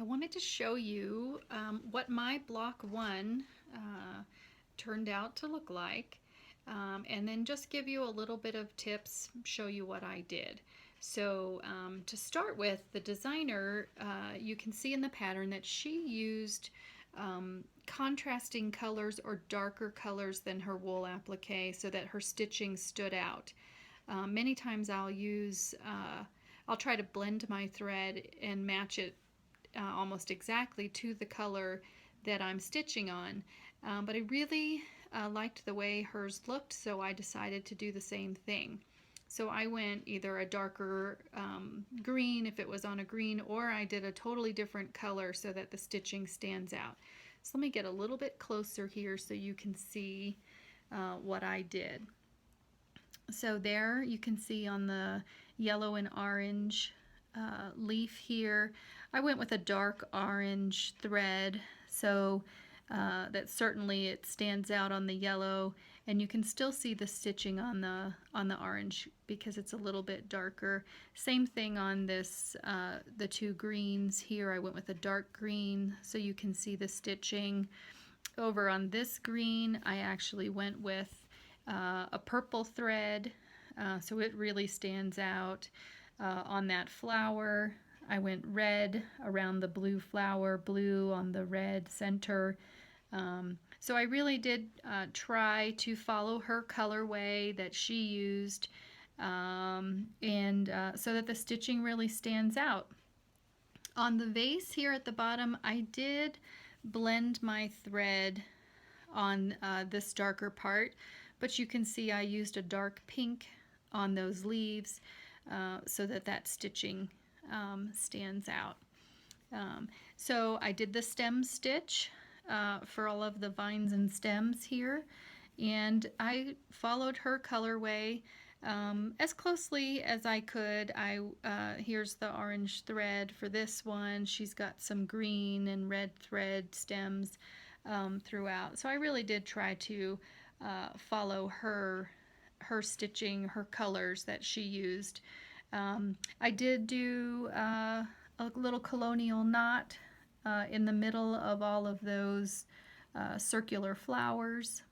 I wanted to show you what my block one turned out to look like, and then just give you a little bit of tips, show you what I did. So to start with, the designer, you can see in the pattern that she used contrasting colors or darker colors than her wool applique so that her stitching stood out. Many times I'll try to blend my thread and match it almost exactly to the color that I'm stitching on. But I really liked the way hers looked, so I decided to do the same thing. So I went either a darker green if it was on a green, or I did a totally different color so that the stitching stands out. So let me get a little bit closer here so you can see what I did. So there you can see on the yellow and orange leaf here, I went with a dark orange thread, so that certainly it stands out on the yellow, and you can still see the stitching on the orange because it's a little bit darker. Same thing on this the two greens here. I went with a dark green so you can see the stitching. Over on this green, I actually went with a purple thread, so it really stands out. On that flower, I went red around the blue flower, blue on the red center. So I really did try to follow her colorway that she used, and so that the stitching really stands out. On the vase here at the bottom, I did blend my thread on this darker part, but you can see I used a dark pink on those leaves so that that stitching stands out. So I did the stem stitch for all of the vines and stems here, and I followed her colorway as closely as I could. Here's the orange thread for this one. She's got some green and red thread stems throughout. So I really did try to follow her stitching, her colors that she used. I did do a little colonial knot in the middle of all of those circular flowers.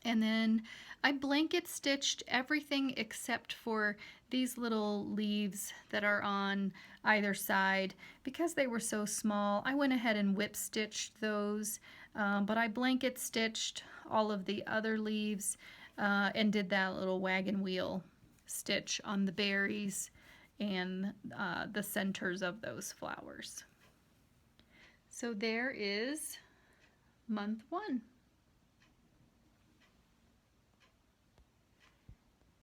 And then I blanket stitched everything except for these little leaves that are on either side. Because they were so small, I went ahead and whip stitched those, but I blanket stitched all of the other leaves and did that little wagon wheel stitch on the berries and the centers of those flowers. So there is month one.